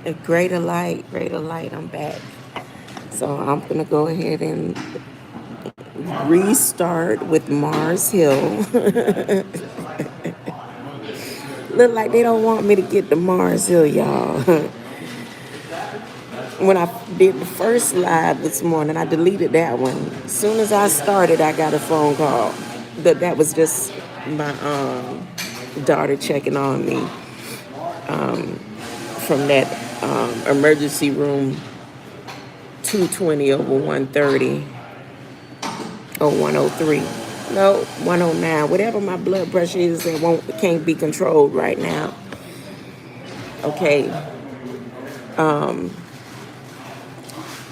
A greater light, I'm back. So I'm going to go ahead and restart with Mars Hill. Look like they don't want me to get to Mars Hill, y'all. When I did the first live this morning, I deleted that one. As soon as I started, I got a phone call. That was just my daughter checking on me from that emergency room 220 over 130 or 103. No, 109. Whatever my blood pressure is that can't be controlled right now. Okay.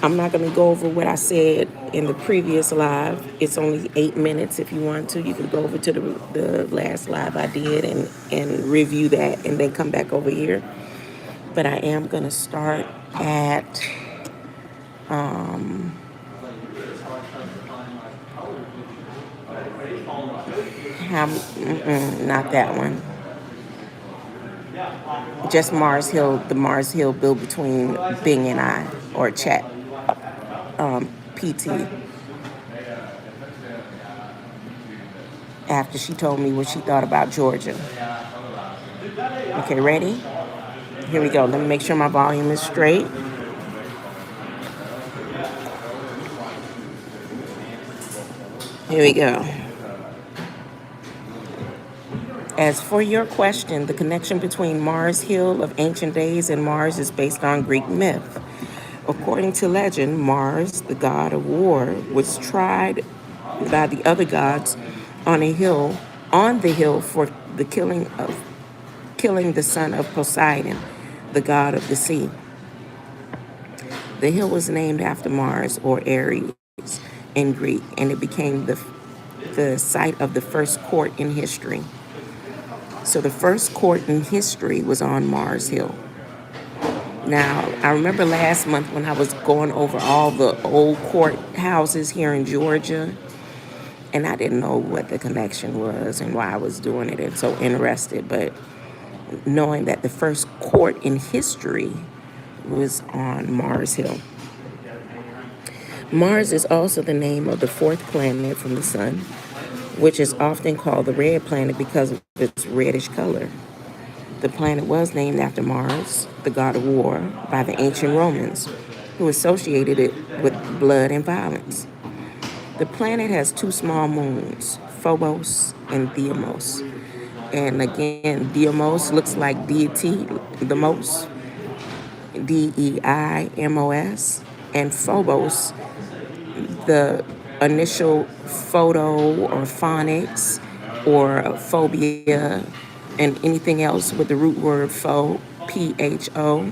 I'm not going to go over what I said in the previous live. It's only 8 minutes. If you want to, you can go over to the last live I did and review that and then come back over here. But I am going to start at not that one. Just Mars Hill, the Mars Hill built between Bing and I, or chat, PT. After she told me what she thought about Georgia. Okay, ready? Here we go. Let me make sure my volume is straight. Here we go. As for your question, the connection between Mars Hill of ancient days and Mars is based on Greek myth. According to legend, Mars, the god of war, was tried by the other gods on the hill for the killing the son of Poseidon, the god of the sea. The hill was named after Mars, or Ares in Greek, and it became the site of the first court in history. So the first court in history was on Mars Hill. Now, I remember last month when I was going over all the old courthouses here in Georgia, and I didn't know what the connection was and why I was doing it, and so interested, but knowing that the first court in history was on Mars Hill. Mars is also the name of the fourth planet from the sun, which is often called the red planet because of its reddish color. The planet was named after Mars, the god of war, by the ancient Romans, who associated it with blood and violence. The planet has two small moons, Phobos and Deimos. And again, Deimos looks like deity, the most, Deimos, and Phobos, the initial photo or phonics or phobia and anything else with the root word pho, P-H-O,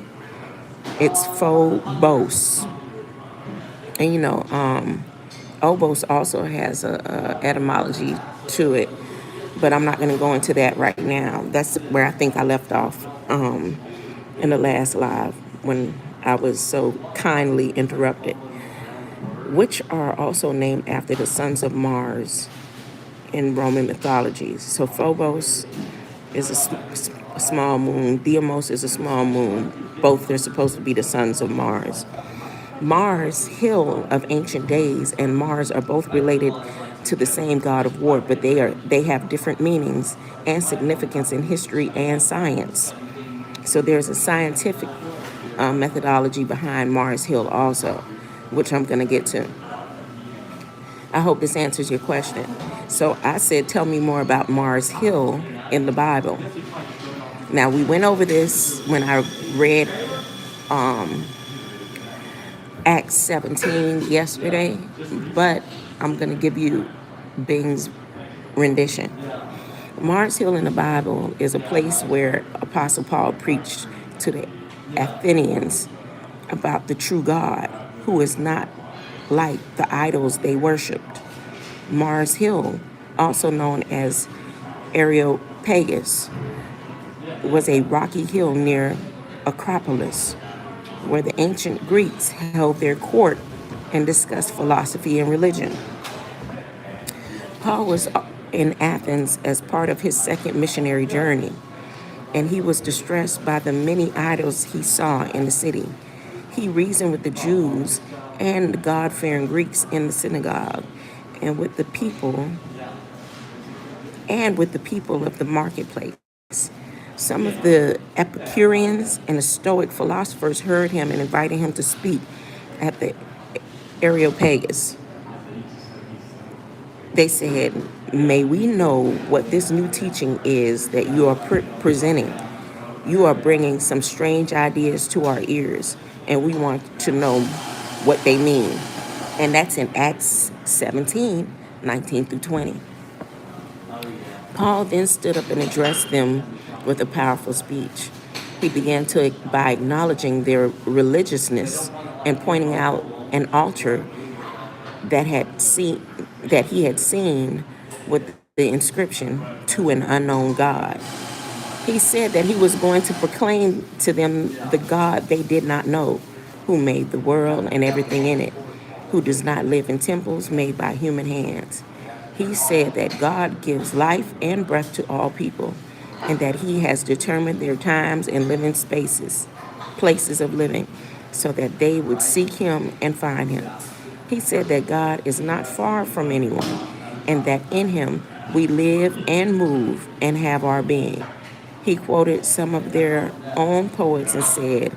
it's phobos. And obos also has a etymology to it, but I'm not going to go into that right now. That's where I think I left off in the last live when I was so kindly interrupted, which are also named after the sons of Mars in Roman mythology. So Phobos is a small moon. Deimos is a small moon. Both are supposed to be the sons of Mars. Mars, hill of ancient days, and Mars are both related to the same god of war, but they have different meanings and significance in history and science. So there's a scientific methodology behind Mars Hill also, which I'm going to get to. I hope this answers your question. So I said, tell me more about Mars Hill in the Bible. Now, we went over this when I read Acts 17 yesterday, but I'm going to give you Bing's rendition. Mars Hill in the Bible is a place where Apostle Paul preached to the Athenians about the true God, who is not like the idols they worshipped. Mars Hill, also known as Areopagus, was a rocky hill near Acropolis, where the ancient Greeks held their court and discussed philosophy and religion. Paul was in Athens as part of his second missionary journey. and he was distressed by the many idols he saw in the city. He reasoned with the Jews and the God-fearing Greeks in the synagogue, and with the people of the marketplace. Some of the Epicureans and the Stoic philosophers heard him and invited him to speak at the Areopagus. They said, "May we know what this new teaching is that you are presenting? You are bringing some strange ideas to our ears, and we want to know what they mean." And that's in Acts 17, 19 through 20. Paul then stood up and addressed them with a powerful speech. He began by acknowledging their religiousness and pointing out an altar that he had seen with the inscription, "To an unknown God." He said that he was going to proclaim to them the God they did not know, who made the world and everything in it, who does not live in temples made by human hands. He said that God gives life and breath to all people, and that he has determined their times and living places of living, so that they would seek him and find him. He said that God is not far from anyone, and that in him we live and move and have our being. He quoted some of their own poets and said,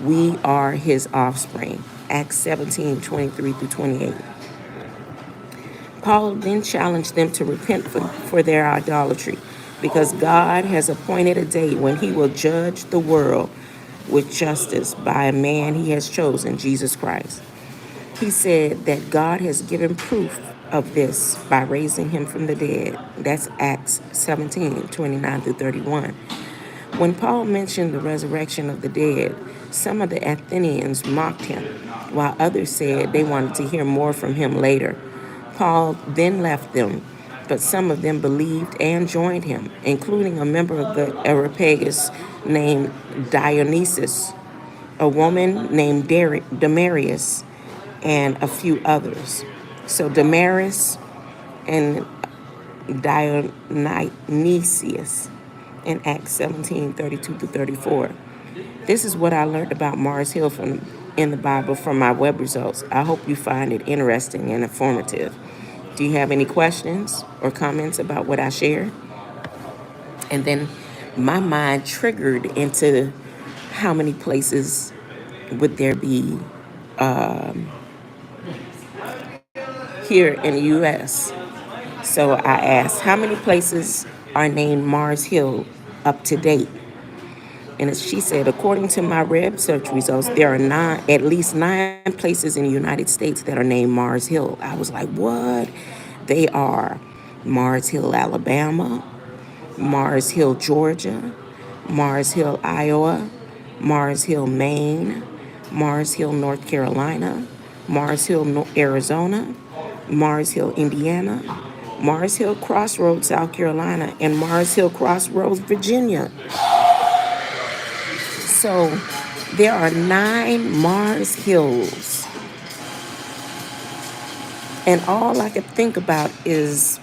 "We are his offspring." Acts 17, 23 through 28. Paul then challenged them to repent for their idolatry, because God has appointed a day when he will judge the world with justice by a man he has chosen, Jesus Christ. He said that God has given proof of this by raising him from the dead. That's Acts 17, 29 through 31. When Paul mentioned the resurrection of the dead, some of the Athenians mocked him, while others said they wanted to hear more from him later. Paul then left them, but some of them believed and joined him, including a member of the Areopagus named Dionysius, a woman named Damaris, and a few others. So Damaris and Dionysius in Acts 17, 32 to 34. This is what I learned about Mars Hill in the Bible from my web results. I hope you find it interesting and informative. Do you have any questions or comments about what I shared? And then my mind triggered into how many places would there be here in the U.S. So I asked, how many places are named Mars Hill up to date? And she said, according to my web search results, there are at least 9 places in the United States that are named Mars Hill. I was like, what? They are Mars Hill, Alabama, Mars Hill, Georgia, Mars Hill, Iowa, Mars Hill, Maine, Mars Hill, North Carolina, Mars Hill, Arizona, Mars Hill, Indiana, Mars Hill Crossroads, South Carolina, and Mars Hill Crossroads, Virginia. So there are 9 Mars Hills. And all I could think about is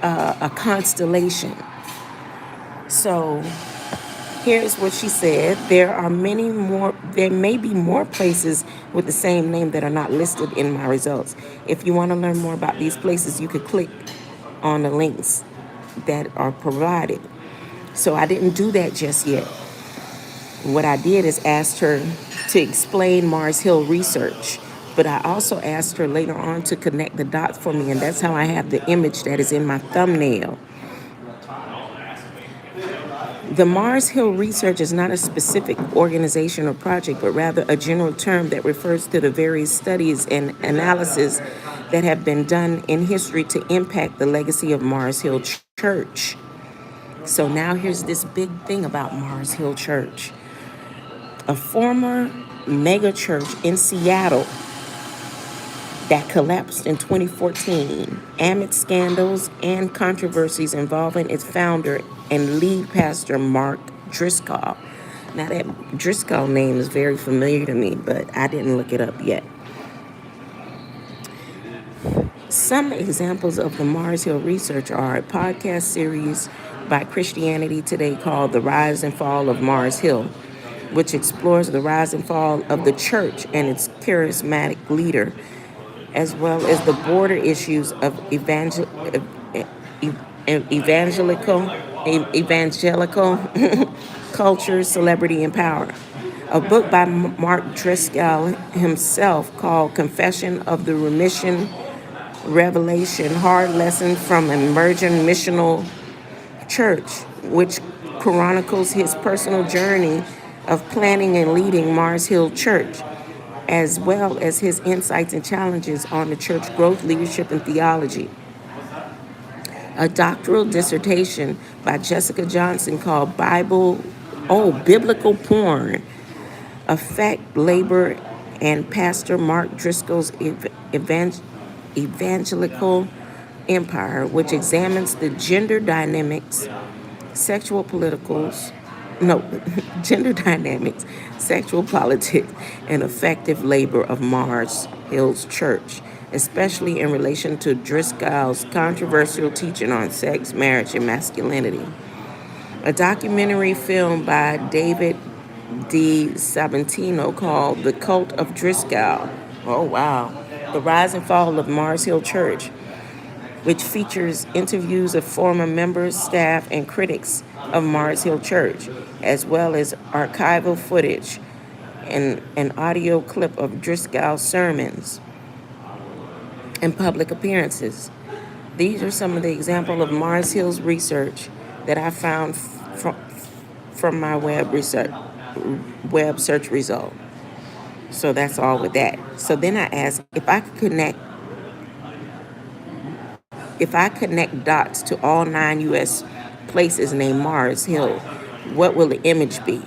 a constellation. So here's what she said. There may be more places with the same name that are not listed in my results. If you want to learn more about these places, you could click on the links that are provided. So I didn't do that just yet. What I did is asked her to explain Mars Hill research, but I also asked her later on to connect the dots for me, and that's how I have the image that is in my thumbnail. The Mars Hill research is not a specific organization or project, but rather a general term that refers to the various studies and analysis that have been done in history to impact the legacy of Mars Hill Church. So now here's this big thing about Mars Hill Church. A former mega church in Seattle that collapsed in 2014 amid scandals and controversies involving its founder and lead pastor, Mark Driscoll. Now, that Driscoll name is very familiar to me, but I didn't look it up yet. Some examples of the Mars Hill research are a podcast series by Christianity Today called The Rise and Fall of Mars Hill, which explores the rise and fall of the church and its charismatic leader, as well as the border issues of evangelical culture, celebrity, and power. A book by Mark Driscoll himself called Confession of the Remission Revelation, Hard Lesson from Emerging Missional Church, which chronicles his personal journey of planning and leading Mars Hill Church, as well as his insights and challenges on the church growth, leadership, and theology. A doctoral dissertation by Jessica Johnson called Biblical Porn, Affect, Labor, and Pastor Mark Driscoll's Evangelical Empire, which examines the gender dynamics, gender dynamics, sexual politics, and effective labor of Mars Hill's church, especially in relation to Driscoll's controversial teaching on sex, marriage, and masculinity. A documentary film by David D. Sabantino called The Cult of Driscoll. Oh, wow. The Rise and Fall of Mars Hill Church, which features interviews of former members, staff, and critics of Mars Hill Church, as well as archival footage and an audio clip of Driscoll's sermons and public appearances. These are some of the examples of Mars Hill's research that I found from my web search result. So that's all with that. So then I asked if I connect dots to all 9 U.S. places named Mars Hill, what will the image be?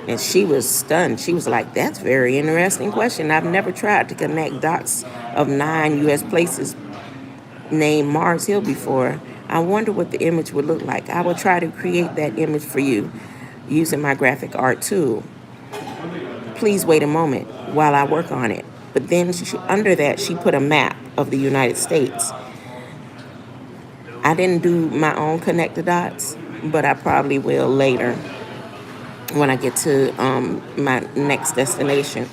And she was stunned. She was like, that's a very interesting question. I've never tried to connect dots of 9 U.S. places named Mars Hill before. I wonder what the image would look like. I will try to create that image for you using my graphic art tool. Please wait a moment while I work on it. But then under that, she put a map of the United States. I didn't do my own connect the dots, but I probably will later when I get to my next destination.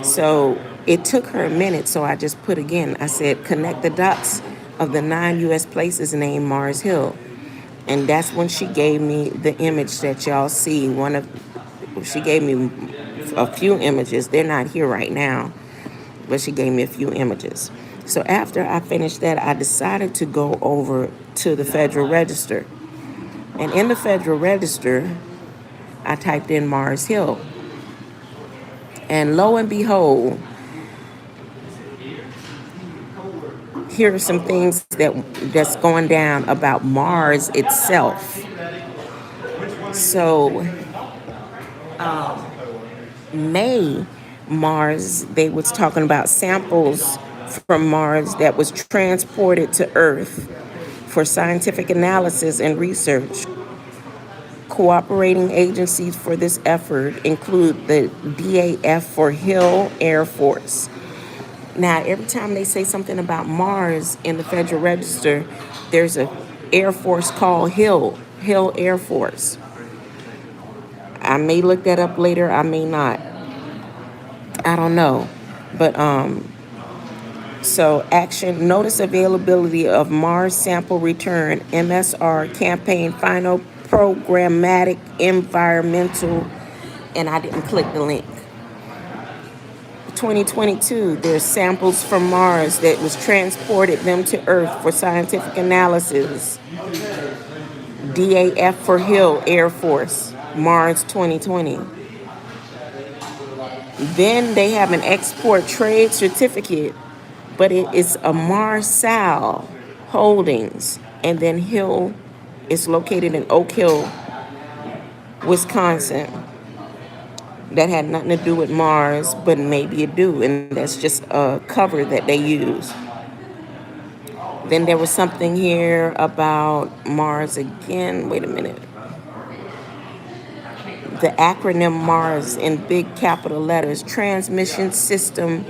So it took her a minute, so I just put again, I said, connect the dots of the 9 U.S. places named Mars Hill. And that's when she gave me the image that y'all see. She gave me a few images. They're not here right now, but she gave me a few images. So after I finished that, I decided to go over to the Federal Register. And in the Federal Register, I typed in Mars Hill. And lo and behold, here are some things that's going down about Mars itself. So, Mars, they was talking about samples from Mars that was transported to Earth for scientific analysis and research. Cooperating agencies for this effort include the DAF for Hill Air Force. Now, every time they say something about Mars in the Federal Register, there's an Air Force called Hill Air Force. I may look that up later, I may not. I don't know. But, so action, notice availability of Mars sample return, MSR campaign, final programmatic environmental, and I didn't click the link. 2022, there's samples from Mars that was transported them to Earth for scientific analysis. DAF for Hill Air Force, Mars 2020. Then they have an export trade certificate, but it is a Marsal Holdings, and then Hill is located in Oak Hill, Wisconsin. That had nothing to do with Mars, but maybe it do, and that's just a cover that they use. Then there was something here about Mars again. Wait a minute. The acronym Mars in big capital letters, Transmission System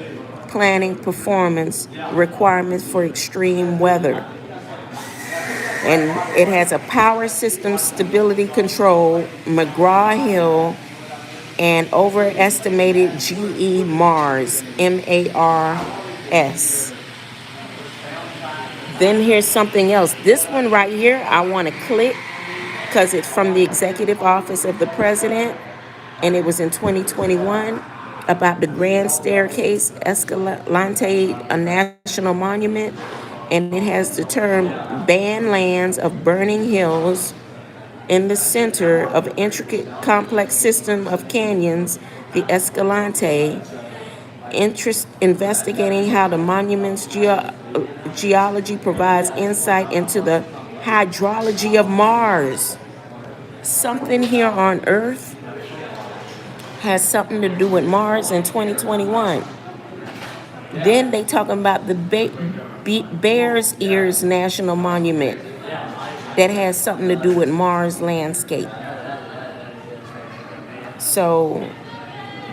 planning performance requirements for extreme weather. And it has a power system stability control, McGraw-Hill, and overestimated GE Mars, MARS. Then here's something else. This one right here, I want to click because it's from the Executive Office of the President, and it was in 2021 about the Grand Staircase Escalante, a national monument, and it has the term banned lands of burning hills in the center of intricate complex system of canyons, the Escalante, investigating how the monument's geology provides insight into the hydrology of Mars. Something here on Earth has something to do with Mars in 2021. Then they talking about the Bears Ears National Monument that has something to do with Mars landscape. So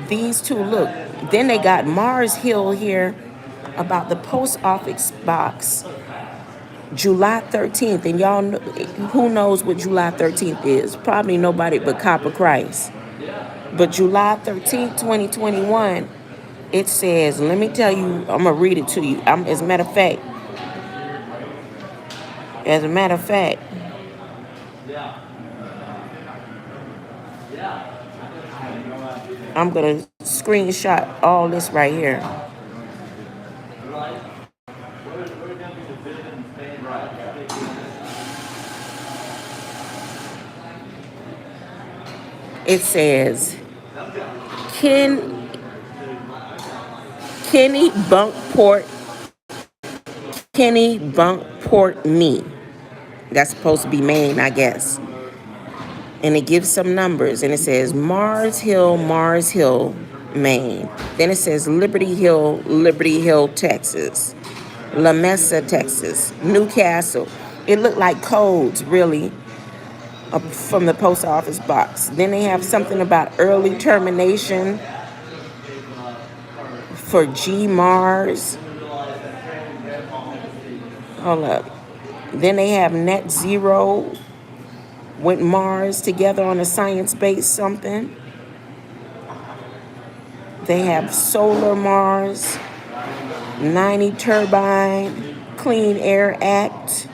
these two, look. Then they got Mars Hill here about the post office box, July 13th. And y'all know, who knows what July 13th is? Probably nobody but Copper Christ. But July 13th, 2021, it says, let me tell you, I'm going to read it to you. As a matter of fact, I'm going to screenshot all this right here. It says, Kenny Bunkport me. That's supposed to be Maine, I guess. And it gives some numbers, and it says Mars Hill, Maine. Then it says Liberty Hill, Texas. La Mesa, Texas. Newcastle. It looked like codes, really, from the post office box. Then they have something about early termination for G Mars. Hold up. Then they have net zero with Mars together on a science-based something. They have solar Mars, 90 turbine, Clean Air Act,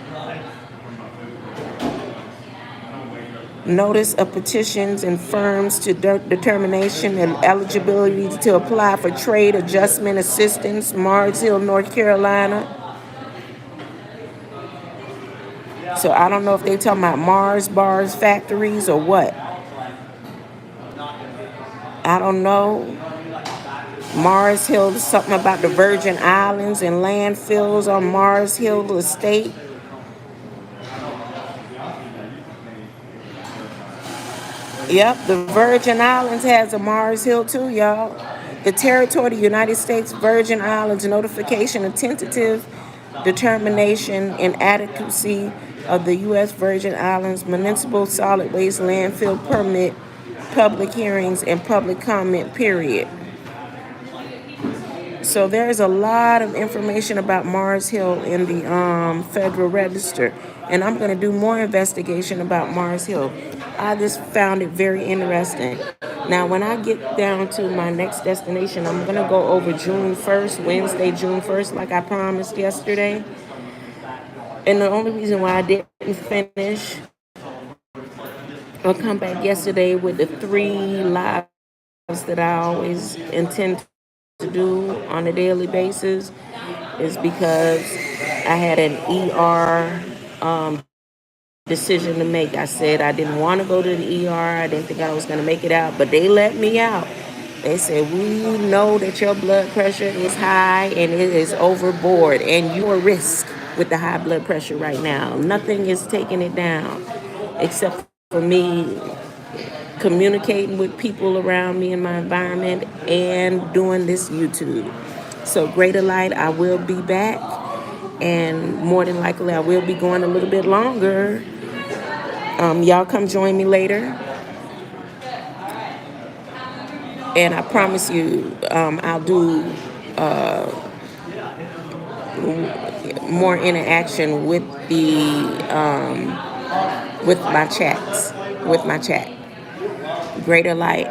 notice of petitions and firms to determination and eligibility to apply for trade adjustment assistance, Mars Hill, North Carolina. So I don't know if they talking about Mars bars factories or what. I don't know. Mars Hill is something about the Virgin Islands and landfills on Mars Hill Estate. Yep, the Virgin Islands has a Mars Hill too, y'all. The territory of the United States Virgin Islands notification of tentative determination and adequacy of the U.S. Virgin Islands Municipal Solid Waste Landfill Permit, public hearings, and public comment period. So there's a lot of information about Mars Hill in the Federal Register. And I'm going to do more investigation about Mars Hill. I just found it very interesting. Now, when I get down to my next destination, I'm going to go over June 1st, Wednesday, June 1st, like I promised yesterday. And the only reason why I didn't finish or come back yesterday with the 3 lives that I always intend to do on a daily basis is because I had an ER decision to make. I said I didn't want to go to the ER. I didn't think I was going to make it out, but they let me out. They said, we know that your blood pressure is high and it is overboard and you're a risk with the high blood pressure right now. Nothing is taking it down except for me communicating with people around me in my environment and doing this YouTube. So Greater Light, I will be back, and more than likely I will be going a little bit longer. Y'all come join me later. And I promise you, I'll do more interaction with the with my chats, with my chat. Greater light.